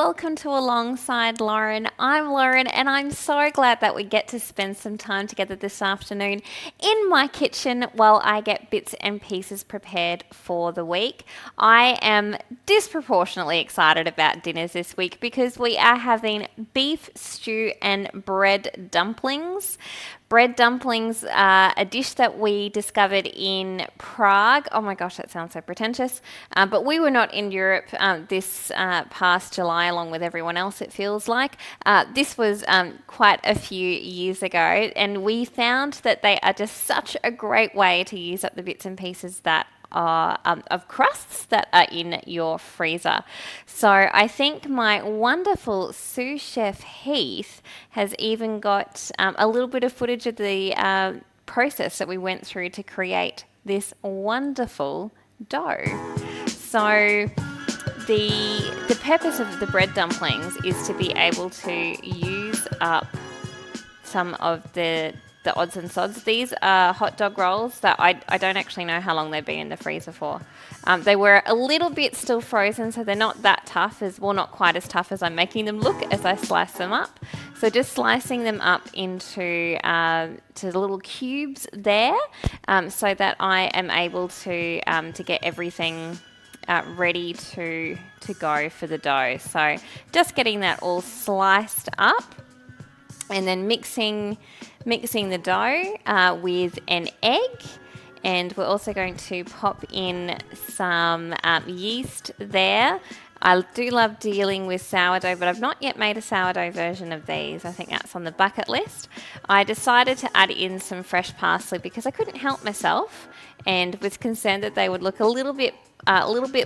welcome to Alongside Lauren. I'm Lauren, and I'm so glad that we get to spend some time together this afternoon in my kitchen while I get bits and pieces prepared for the week. I am disproportionately excited about dinners this week because we are having beef stew and bread dumplings. Bread dumplings are a dish that we discovered in Prague. Oh my gosh, that sounds so pretentious. But we were not in Europe this past July, along with everyone else, it feels like. This was quite a few years ago, and we found that they are just such a great way to use up the bits and pieces that are of crusts that are in your freezer. So I think my wonderful sous chef Heath has even got a little bit of footage of the process that we went through to create this wonderful dough. So the purpose of the bread dumplings is to be able to use up some of the odds and sods. These are hot dog rolls that I don't actually know how long they've been in the freezer for. They were a little bit still frozen, so they're not that tough, not quite as tough as I'm making them look as I slice them up. So just slicing them up into to little cubes there, so that I am able to get everything ready to go for the dough. So just getting that all sliced up, and then mixing the dough with an egg, and we're also going to pop in some yeast there. I do love dealing with sourdough, but I've not yet made a sourdough version of these. I think that's on the bucket list. I decided to add in some fresh parsley because I couldn't help myself and was concerned that they would look a little bit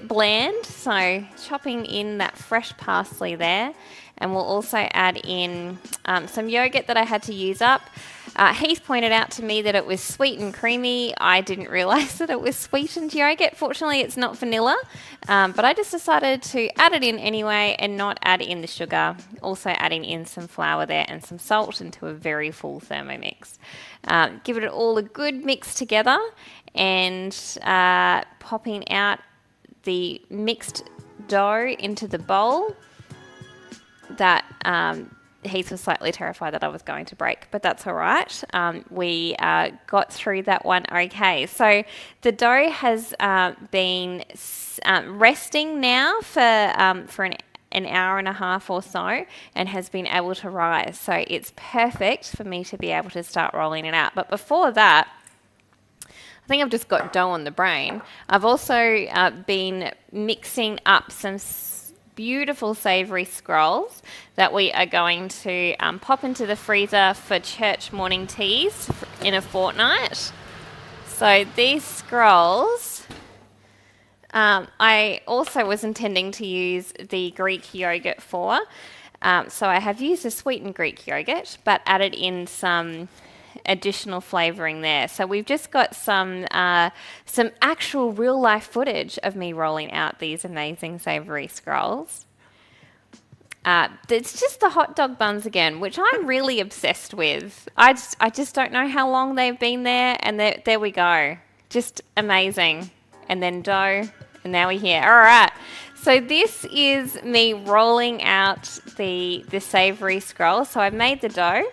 bland. So chopping in that fresh parsley there. And we'll also add in some yogurt that I had to use up. Heath pointed out to me that it was sweet and creamy. I didn't realise that it was sweetened yogurt. Fortunately, it's not vanilla, but I just decided to add it in anyway and not add in the sugar. Also adding in some flour there and some salt into a very full Thermomix. Give it all a good mix together, and popping out the mixed dough into the bowl. That Heath was slightly terrified that I was going to break, but that's all right. We got through that one okay. So the dough has been resting now for an hour and a half or so, and has been able to rise. So it's perfect for me to be able to start rolling it out. But before that, I think I've just got dough on the brain. I've also been mixing up some beautiful savoury scrolls that we are going to pop into the freezer for church morning teas in a fortnight. So these scrolls, I also was intending to use the Greek yogurt for. So I have used a sweetened Greek yogurt, but added in some additional flavouring there. So we've just got some actual real life footage of me rolling out these amazing savoury scrolls. It's just the hot dog buns again, which I'm really obsessed with. I just don't know how long they've been there, and there we go. Just amazing. And then dough, and now we're here. All right. So this is me rolling out the savoury scroll. So I've made the dough.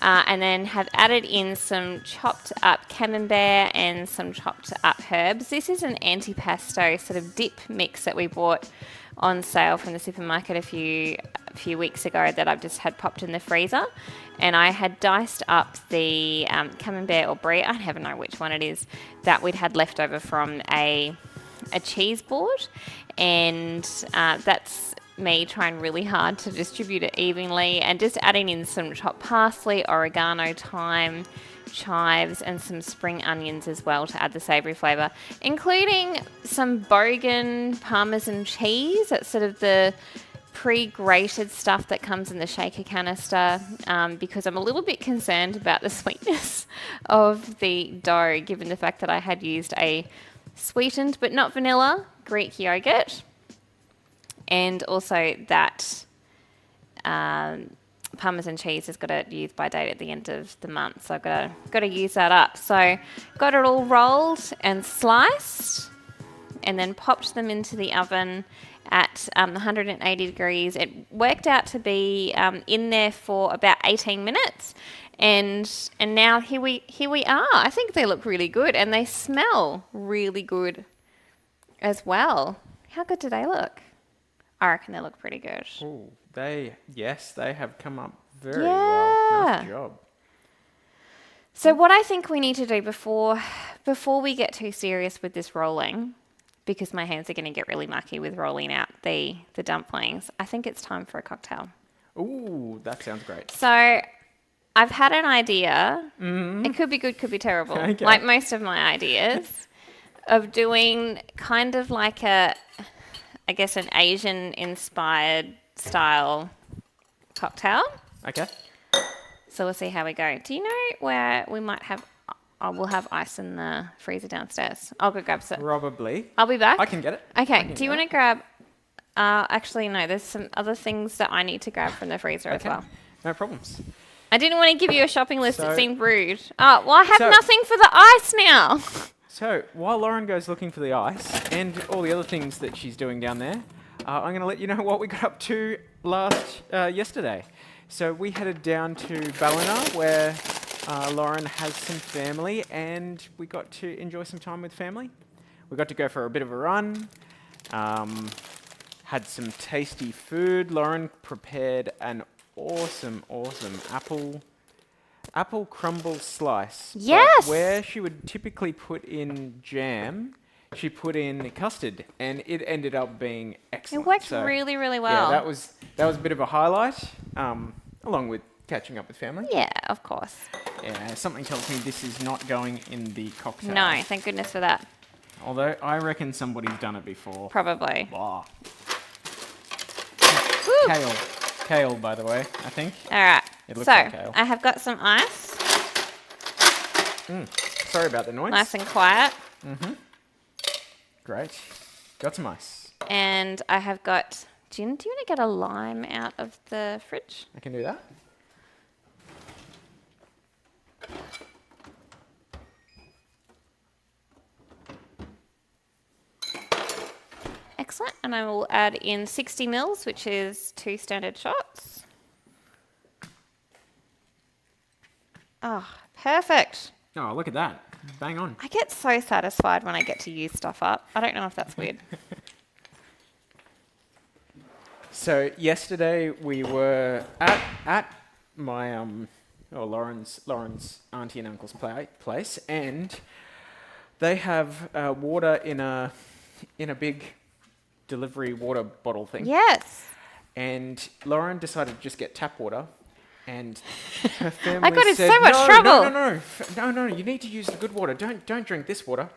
And then have added in some chopped up camembert and some chopped up herbs. This is an antipasto sort of dip mix that we bought on sale from the supermarket a few weeks ago that I've just had popped in the freezer. And I had diced up the camembert or brie, I never know which one it is, that we'd had left over from a cheese board. And that's me trying really hard to distribute it evenly, and just adding in some chopped parsley, oregano, thyme, chives, and some spring onions as well to add the savoury flavour, including some Bogan Parmesan cheese. That's sort of the pre-grated stuff that comes in the shaker canister, because I'm a little bit concerned about the sweetness of the dough, given the fact that I had used a sweetened but not vanilla Greek yogurt. And also that Parmesan cheese has got a use by date at the end of the month, so I've got to use that up. So got it all rolled and sliced, and then popped them into the oven at 180 degrees. It worked out to be in there for about 18 minutes. And now here we are. I think they look really good, and they smell really good as well. How good do they look? I reckon they look pretty good. Ooh, they have come up very well. Nice job. So what I think we need to do before we get too serious with this rolling, because my hands are going to get really mucky with rolling out the dumplings, I think it's time for a cocktail. Ooh, that sounds great. So I've had an idea. It could be good, could be terrible. Okay. Like most of my ideas, of doing kind of like an Asian-inspired style cocktail. Okay. So we'll see how we go. Do you know where we might have... we'll have ice in the freezer downstairs. I'll go grab some. Probably. I'll be back. I can get it. Okay. Do you want to grab... actually, no. There's some other things that I need to grab from the freezer as well. No problems. I didn't want to give you a shopping list. So- It seemed rude. Oh, well, I have nothing for the ice now. So while Lauren goes looking for the ice and all the other things that she's doing down there, I'm going to let you know what we got up to yesterday. So we headed down to Ballina, where Lauren has some family, and we got to enjoy some time with family. We got to go for a bit of a run, had some tasty food. Lauren prepared an awesome apple crumble slice. Yes! But where she would typically put in jam, she put in custard, and it ended up being excellent. It worked really, really well. Yeah, that was a bit of a highlight, along with catching up with family. Yeah, of course. Yeah, something tells me this is not going in the cocktail. No, thank goodness for that. Although I reckon somebody's done it before. Probably. Blah. Woo. Kale, by the way, I think. All right. It looks So like kale. I have got some ice. Sorry about the noise. Nice and quiet. Great. Got some ice. And I have got gin. Do you want to get a lime out of the fridge? I can do that. Excellent. And I will add in 60 mils, which is 2 standard shots. Oh, perfect. Oh, look at that. Bang on. I get so satisfied when I get to use stuff up. I don't know if that's weird. So yesterday we were at my Lauren's auntie and uncle's place, and they have water in a big delivery water bottle thing. Yes. And Lauren decided to just get tap water, and her family I got in said, so much trouble. No, you need to use the good water. Don't drink this water.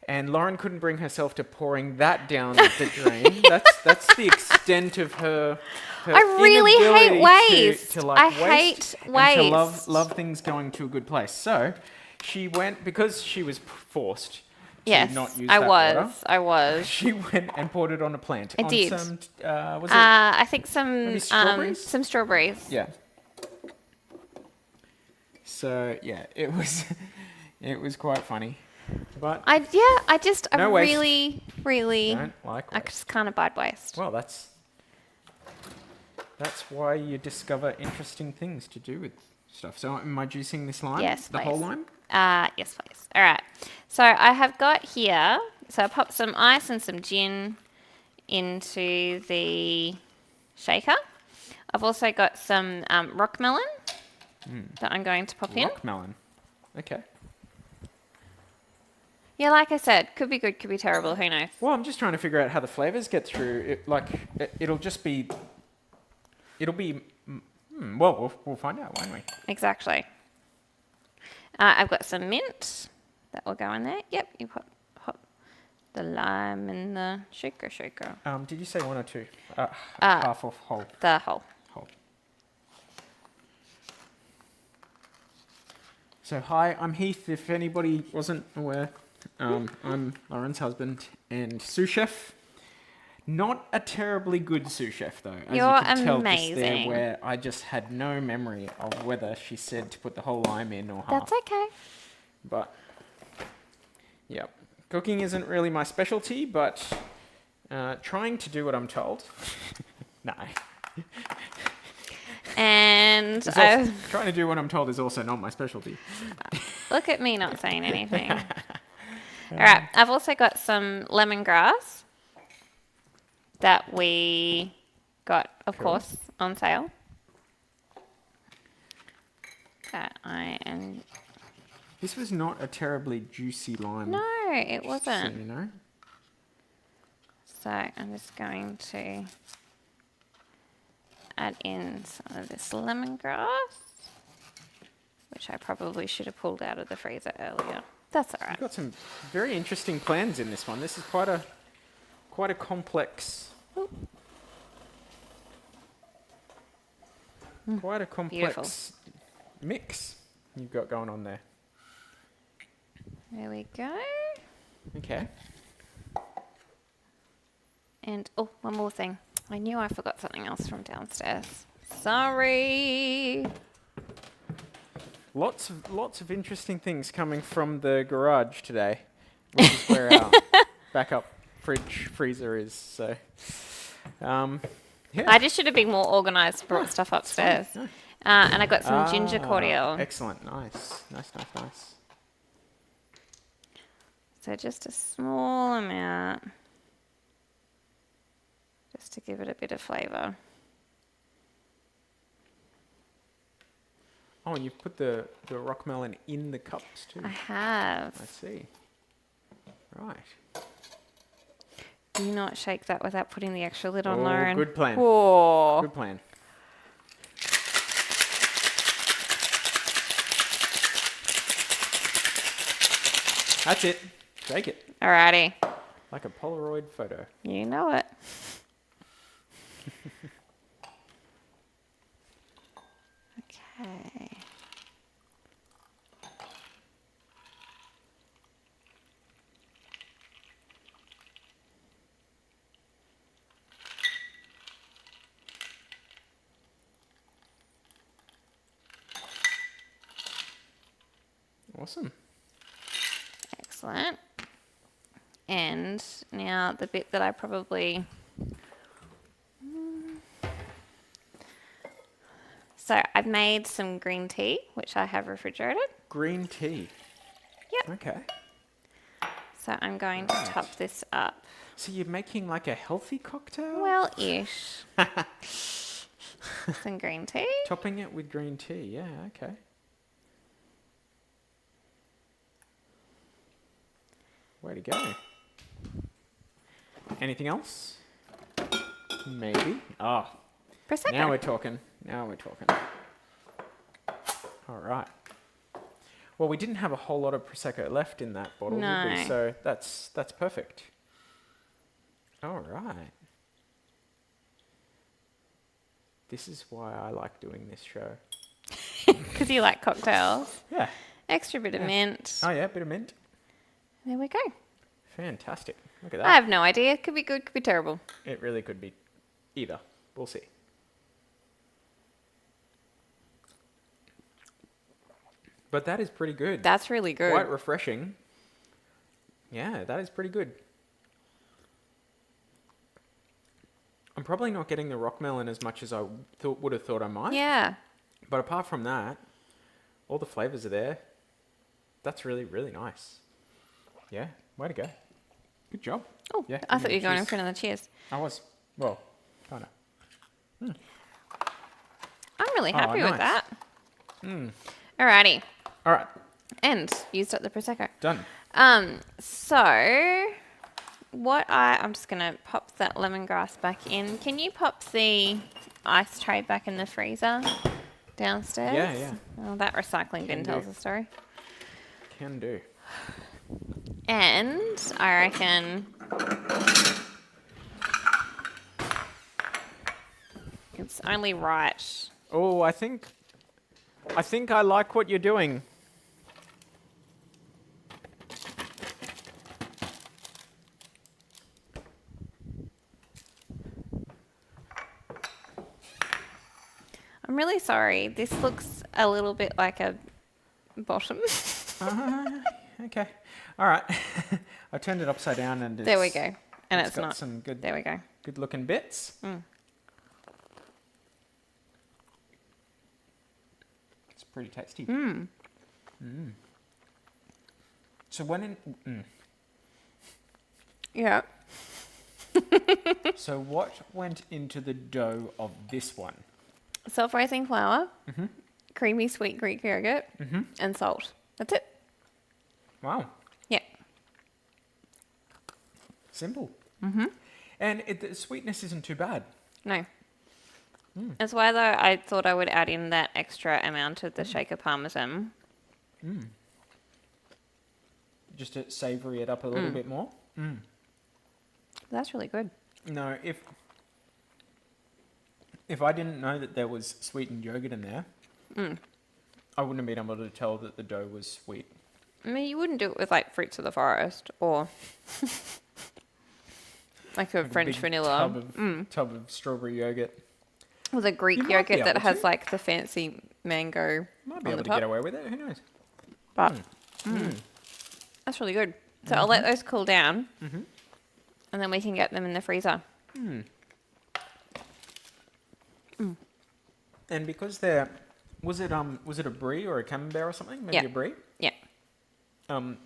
And Lauren couldn't bring herself to pouring that down the drain. That's the extent of her I really hate inability waste. to like I waste hate and waste. to love things going to a good place. So she went, because she was forced to Yes, not use I that water. I was. She went and poured it on a plant. I on did. Some, was it? I think Maybe strawberries? some strawberries. Yeah. So yeah, it was quite funny, but I No waste. really don't like I waste. just can't abide waste. Well, that's why you discover interesting things to do with stuff. So am I juicing this lime? Yes, the whole please. lime? Yes, please. All right. So I have got here. So I popped some ice and some gin into the shaker. I've also got some rock melon that I'm going to pop in. Rock melon. Okay. Yeah, like I said, could be good, could be terrible. Who knows? Well, I'm just trying to figure out how the flavors get through. It'll be. Well, we'll find out, won't we? Exactly. I've got some mint that will go in there. Yep, you pop the lime in the shaker. Did you say one or two? Half of whole. The whole. Whole. So hi, I'm Heath. If anybody wasn't aware, I'm Lauren's husband and sous chef. Not a terribly good sous chef though. As You're you can tell just there, amazing. where I just had no memory of whether she said to put the whole lime in or half. That's okay. But yeah, cooking isn't really my specialty, but trying to do what I'm told. No. And Trying to do what I'm told is also not my specialty. look at me not saying anything. All right, I've also got some lemongrass that we got, of Cool. course, on sale. That I am. This was not a terribly juicy lime. No, it just so wasn't. you know. So I'm just going to add in some of this lemongrass, which I probably should have pulled out of the freezer earlier. That's all right. You've got some very interesting plans in this one. This is quite a complex. Ooh. Quite a complex mix you've got going on there. There we go. Okay. And oh, one more thing. I knew I forgot something else from downstairs. Sorry. Lots of interesting things coming from the garage today, which is where our backup freezer is. So, yeah. I just should have been more organised, brought stuff upstairs. No. And I got some ginger Ah, cordial. Excellent. Nice. So just a small amount. Just to give it a bit of flavour. Oh, and you've put the rock melon in the cups too. I have. I see. Right. Do not shake that without putting the extra lid on, Oh, Lauren. good plan. Whoa. Good plan. That's it. Shake it. Alrighty. Like a Polaroid photo. You know it. Okay. Awesome. Excellent. And now the bit that I probably... So I've made some green tea, which I have refrigerated. Green tea. Yep. Okay. So I'm going to top this up. So you're making like a healthy cocktail? Well-ish. Some green tea. Topping it with green tea. Yeah, okay. Way to go. Anything else? Maybe. Oh, Prosecco. now we're talking. All right. Well, we didn't have a whole lot of Prosecco left in that bottle, did we? No. So that's perfect. All right. This is why I like doing this show. Because you like cocktails. Yeah. Extra bit of mint. Oh, yeah, bit of mint. There we go. Fantastic. Look at that. I have no idea. Could be good, could be terrible. It really could be either. We'll see. But that is pretty good. That's really good. Quite refreshing. Yeah, that is pretty good. I'm probably not getting the rock melon as much as I would have thought I might. Yeah. But apart from that, all the flavors are there. That's really, really nice. Yeah, way to go. Good job. Oh, Yeah, I thought you were going in cheers. for another cheers. I was, well, kind of. I'm really happy with nice. that. Alrighty. All right, And used up the Prosecco. done. So I'm just going to pop that lemongrass back in. Can you pop the ice tray back in the freezer downstairs? Yeah. Oh, that recycling bin do. tells the story. Can do. And I reckon it's only right. Oh, I think I like what you're doing. I'm really sorry. This looks a little bit like a bottom. Okay. All right. I turned it upside down and There we it's go. And it's got not. some good, There we go. good looking bits. It's pretty tasty. So Yeah. so what went into the dough of this one? Self-raising flour, creamy sweet Greek yogurt, and salt. That's it. Wow, Yeah. simple. And the sweetness isn't too bad. No. That's why, though, I thought I would add in that extra amount of the shaker parmesan. Just to savoury it up a little bit more. That's really good. No, if I didn't know that there was sweetened yogurt in there, I wouldn't have been able to tell that the dough was sweet. I mean, you wouldn't do it with, like, fruits of the forest or like a French big vanilla. Tub of strawberry yogurt. Or the Greek You might be yogurt that able has, to. like, the fancy mango Might be on able the to top. get away with it. Who knows? But that's really good. So I'll let those cool down, and then we can get them in the freezer. And because was it a brie or a camembert or something? Maybe Yeah. a brie. Yeah. And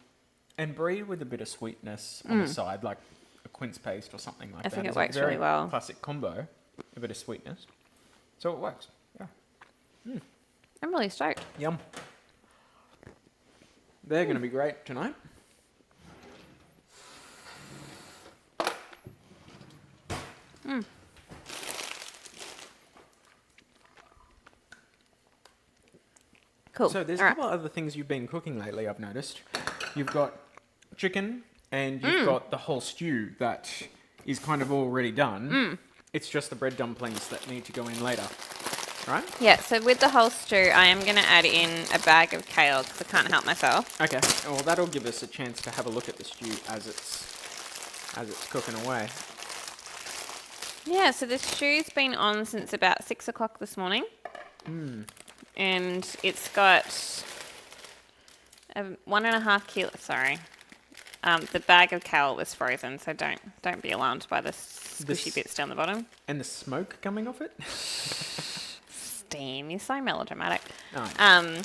brie with a bit of sweetness on the side, like a quince paste or something like I that. think it is works a very really well. classic combo, a bit of sweetness. So it works. Yeah. I'm really stoked. Yum. They're going to be great tonight. Cool. So there's All a right. couple of other things you've been cooking lately, I've noticed. You've got chicken and you've got the whole stew that is kind of already done. It's just the bread dumplings that need to go in later, right? Yeah, so with the whole stew, I am going to add in a bag of kale because I can't help myself. Okay, well that'll give us a chance to have a look at the stew as it's cooking away. Yeah, so the stew's been on since about 6 o'clock this morning. And it's got 1.5 kilo. Sorry, the bag of kale was frozen, so don't be alarmed by the squishy bits down the bottom. And the smoke coming off it? Steam, you're so melodramatic. Oh.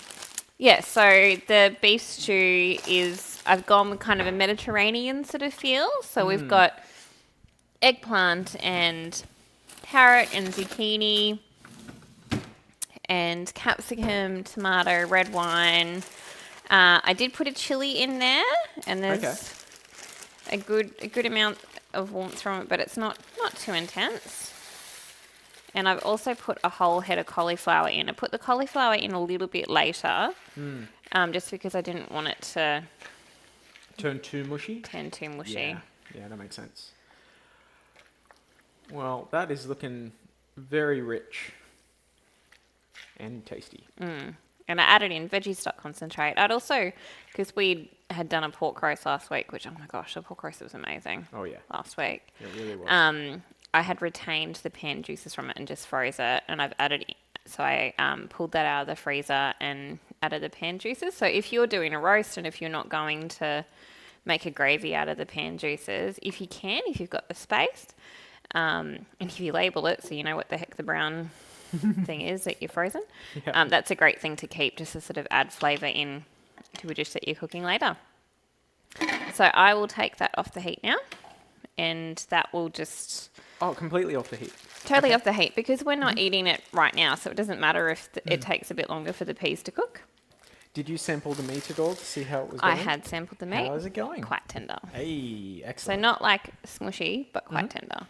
Yeah, so the beef stew is, I've gone with kind of a Mediterranean sort of feel. So we've got eggplant and carrot and zucchini and capsicum, tomato, red wine. I did put a chili in there, and there's a good amount of warmth from it, but it's not too intense. And I've also put a whole head of cauliflower in. I put the cauliflower in a little bit later, just because I didn't want it to Turn too mushy? turn too mushy. Yeah, that makes sense. Well, that is looking very rich and tasty. And I added in veggie stock concentrate. I'd also, because we had done a pork roast last week, which, oh my gosh, the pork roast was amazing. Oh yeah, Last week. it really was. I had retained the pan juices from it and just froze it, and I've added, so I pulled that out of the freezer and added the pan juices. So if you're doing a roast and if you're not going to make a gravy out of the pan juices, if you can, if you've got the space, and if you label it so you know what the heck the brown thing is that you're frozen, that's a great thing to keep just to sort of add flavour in to a dish that you're cooking later. So I will take that off the heat now, and that will just... Oh, completely off the heat. Totally off the heat, because we're not eating it right now, so it doesn't matter if it takes a bit longer for the peas to cook. Did you sample the meat at all to see how it was going? I had sampled the meat. How is it going? Quite tender. Hey, So excellent. not like smushy, but quite tender.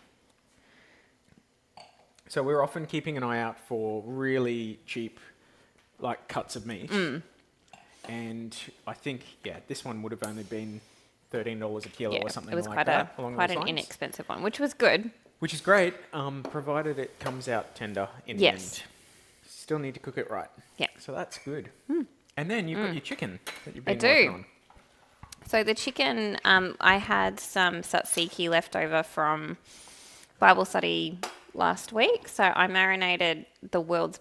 So we're often keeping an eye out for really cheap, like, cuts of meat. And I think, this one would have only been $13 a kilo or something it was like quite that. along quite those an lines. inexpensive one, which was good. Which is great, provided it comes out tender in the Yes. end. Still need to cook it right. Yeah. So that's good. And then you've got your chicken that you've I been working do. on. So the chicken, I had some tzatziki left over from Bible study last week. So I marinated the world's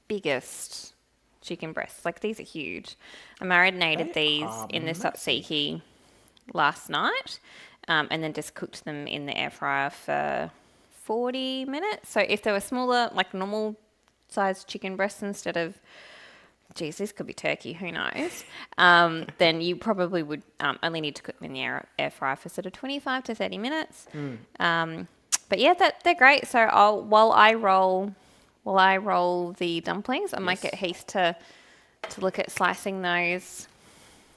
biggest chicken breasts. Like, these are huge. I marinated They these are in the massive. tzatziki last night. and then just cooked them in the air fryer for 40 minutes. So if they were smaller, like normal sized chicken breasts instead of, geez, this could be turkey, who knows, then you probably would only need to cook them in the air fryer for sort of 25 to 30 minutes. But yeah, they're great. So while I roll the dumplings, I might get Heath to look at slicing those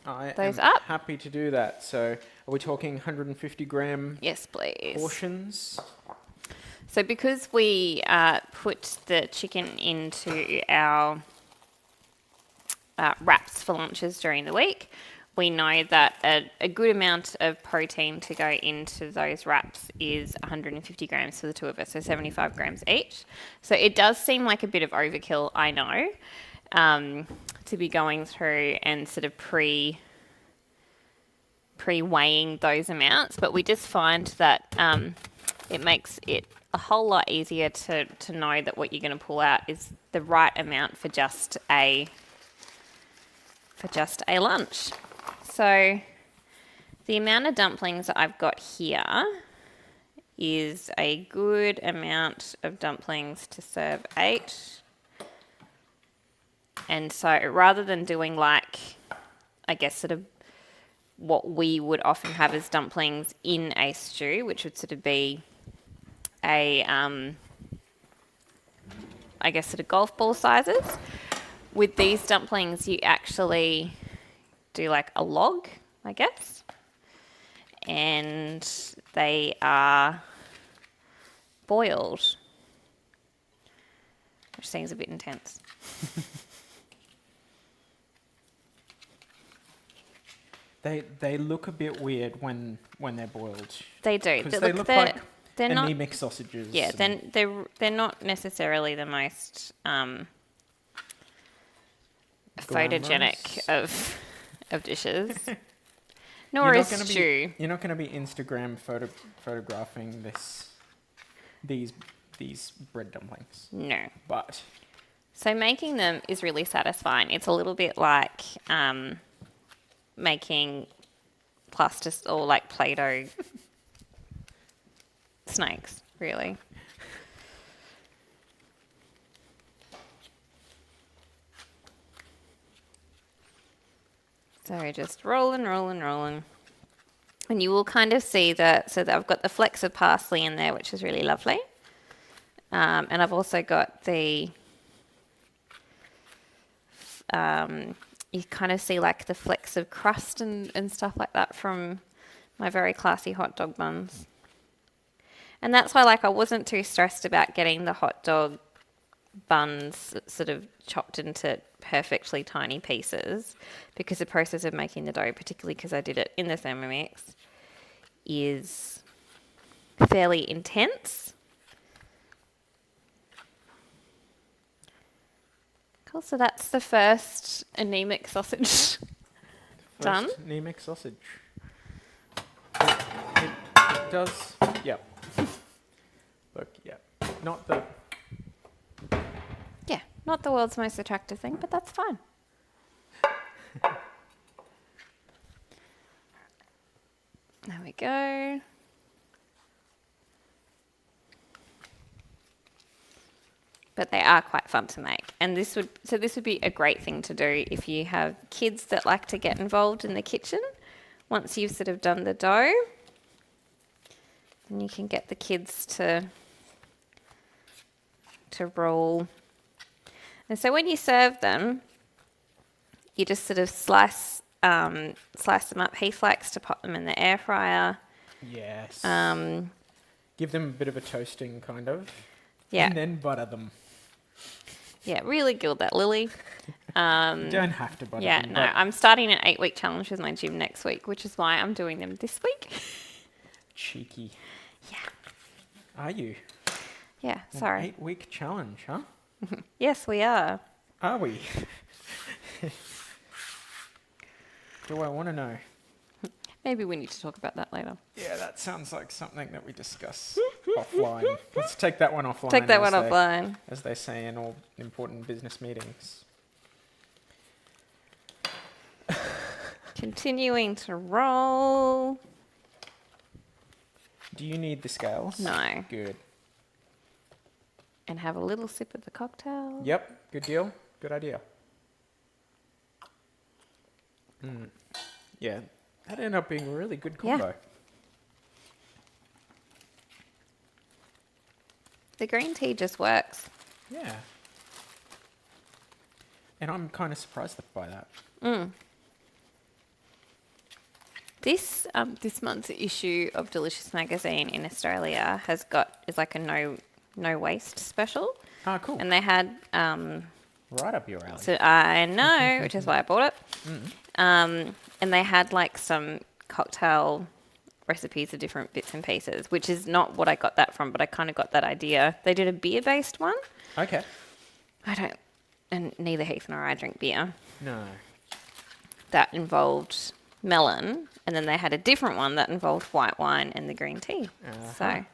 I Those am up. happy to do that. So are we talking 150 gram Yes, please. portions? So because we put the chicken into our wraps for lunches during the week, we know that a good amount of protein to go into those wraps is 150 grams for the two of us, so 75 grams each. So it does seem like a bit of overkill, I know, to be going through and sort of pre-weighing those amounts, but we just find that it makes it a whole lot easier to know that what you're going to pull out is the right amount for just a lunch. So the amount of dumplings that I've got here is a good amount of dumplings to serve 8. And so rather than doing like, I guess, sort of what we would often have as dumplings in a stew, which would sort of be a, I guess, sort of golf ball sizes. With these dumplings, you actually do like a log, I guess. And they are boiled, which seems a bit intense. They look a bit weird when they're boiled. They do. Because they look like they're not, anemic sausages. yeah, then they're not necessarily the most photogenic of dishes. Nor is stew. You're not going to be Instagram photographing these bread dumplings. No. But So making them is really satisfying. It's a little bit like making plastic or like Play-Doh snakes, really. So just rolling. And you will kind of see that, so that I've got the flecks of parsley in there, which is really lovely. And I've also got the, you kind of see like the flecks of crust and stuff like that from my very classy hot dog buns. And that's why, like, I wasn't too stressed about getting the hot dog buns sort of chopped into perfectly tiny pieces, because the process of making the dough, particularly because I did it in the Thermomix, is fairly intense. Cool, so that's the first anemic sausage done. first anemic sausage. It does. Yep. Look, yeah. Not the. Yeah, not the world's most attractive thing, but that's fine. There we go. But they are quite fun to make. And this would be a great thing to do if you have kids that like to get involved in the kitchen. Once you've sort of done the dough, then you can get the kids to roll. And so when you serve them, you just sort of slice them up. Heath likes to pop them in the air fryer. Yes. Give them a bit of a toasting, kind of. Yeah. And then butter them. Yeah, really gild that lily. You don't have to butter Yeah, them. no, I'm starting an 8-week challenge with my gym next week, which is why I'm doing them this week. Cheeky. Yeah. Are you? Yeah, sorry. 8-week challenge, huh? Yes, we are. Are we? Do I want to know? Maybe we need to talk about that later. Yeah, that sounds like something that we discuss offline. Let's take that one offline. Take that one offline. As they say in all important business meetings. Continuing to roll. Do you need the scales? No. Good. And have a little sip of the cocktail. Yep, good deal. Good idea. Yeah, that ended up being a really good combo. Yeah. The green tea just works. Yeah. And I'm kind of surprised by that. This month's issue of Delicious Magazine in Australia is like a no waste special. Ah, cool. And they had Right up your alley. so I know, which is why I bought it. And they had like some cocktail recipes of different bits and pieces, which is not what I got that from, but I kind of got that idea. They did a beer-based one. Okay. And neither Heath nor I drink beer. No. That involved melon, and then they had a different one that involved white wine and the green tea. So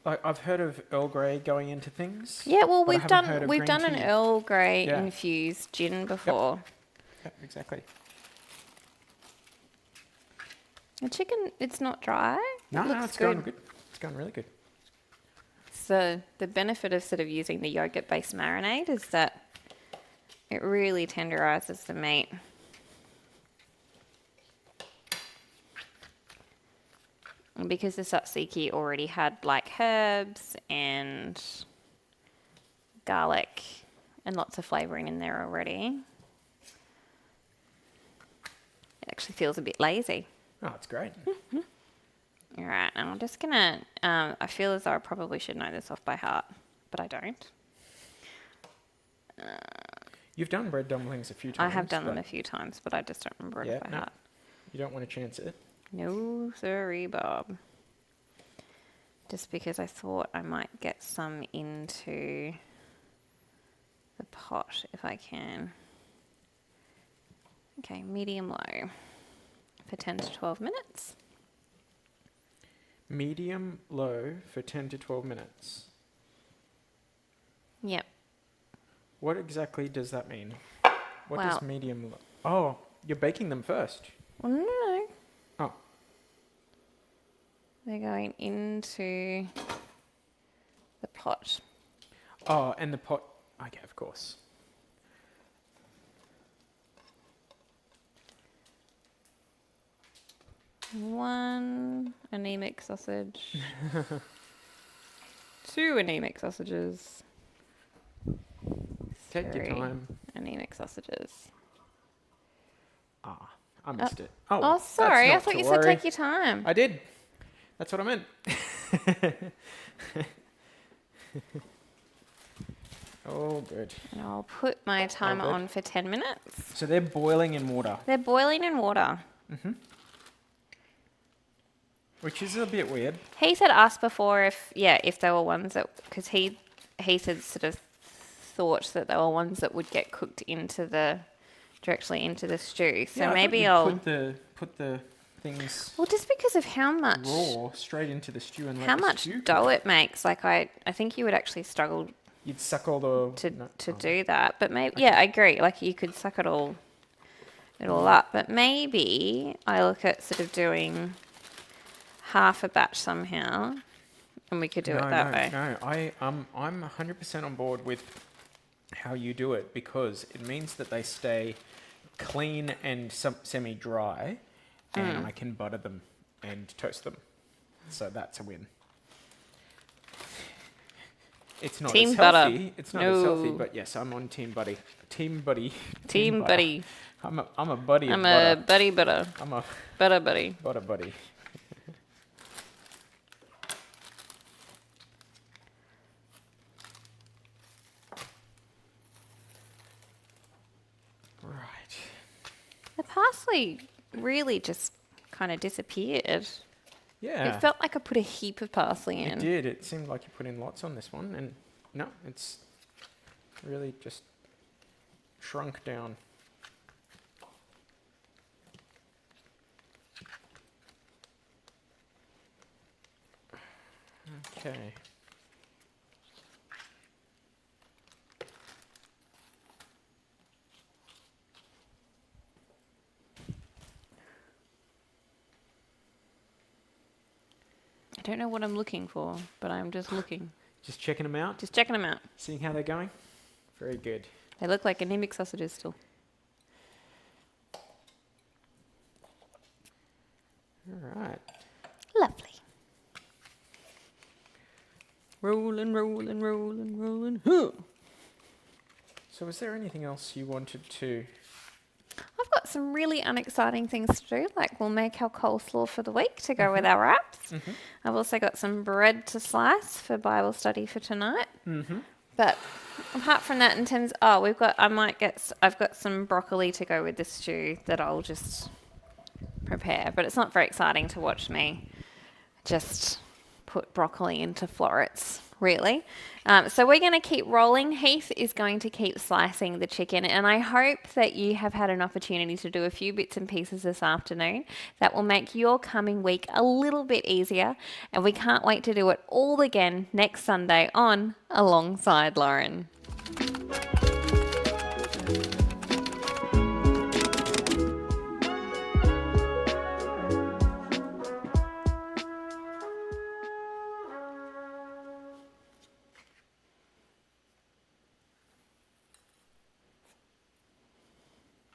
I've heard of Earl Grey going into things. yeah, well, but I we've haven't heard done of we've green done an tea. Earl Grey Yeah. infused gin before. Yep, exactly. The chicken, it's not dry. No, It looks it's going good. It's going really good. So the benefit of sort of using the yogurt-based marinade is that it really tenderizes the meat. And because the tzatziki already had like herbs and garlic and lots of flavouring in there already, it actually feels a bit lazy. Oh, it's great. All right, and I'm just gonna, I feel as though I probably should know this off by heart, but I don't. You've done bread dumplings a few times. I have done them but a few times, but I just don't remember it off by no, heart. you don't want to chance it. No, sorry, Bob. Just because I thought I might get some into the pot if I can. Okay, medium low for 10 to 12 minutes. Medium low for 10 to 12 minutes. Yep. What exactly does that mean? What Well- does medium low? Oh, you're baking them first. Well, no. Oh, They're going into the pot. oh, and the pot. Okay, of course. One anemic sausage. Two anemic sausages. Take your Three time. anemic sausages. Ah, I missed it. Oh, that's sorry. I not thought to you said worry. take your time. I did. That's what I meant. Oh, good. And I'll put my timer good. on for 10 minutes. So they're boiling in water, They're boiling in water. which is a bit weird. He said asked before if they were ones that, because he said sort of thought that they were ones that would get cooked directly into the stew. So Yeah, I thought maybe you'd I'll put the things well, just because of how much raw straight into the stew and let how the much stew dough cook. it makes. Like I think you would actually struggle You'd suck all the to do that. But maybe yeah, I agree. Like you could suck it all up. But maybe I look at sort of doing half a batch somehow, and we could do it that way. No, I'm 100% on board with how you do it because it means that they stay clean and semi-dry, and I can butter them and toast them. So that's a win. It's not Team as butter. healthy. It's not as healthy, No. but yes, I'm on Team Buddy. Team Buddy. Team butter. buddy. I'm a buddy of I'm a butter. buddy butter. I'm a Butter buddy. butter buddy. Right. The parsley really just kind of disappeared. Yeah. It felt like I put a heap of parsley in. It did. It seemed like you put in lots on this one, and no, it's really just shrunk down. Okay. don't know what I'm looking for, but I'm just looking. Just checking them out, Just checking them out. seeing how they're going. Very good. They look like anemic sausages still. All right. Lovely. Rolling, rolling, rolling, rolling. Huh. So was there anything else you wanted to... I've got some really unexciting things to do, like we'll make our coleslaw for the week to go with our wraps. I've also got some bread to slice for Bible study for tonight. But apart from that, in terms, I've got some broccoli to go with the stew that I'll just prepare. But it's not very exciting to watch me just put broccoli into florets, really. So we're going to keep rolling. Heath is going to keep slicing the chicken, and I hope that you have had an opportunity to do a few bits and pieces this afternoon that will make your coming week a little bit easier, and we can't wait to do it all again next Sunday on Alongside Lauren.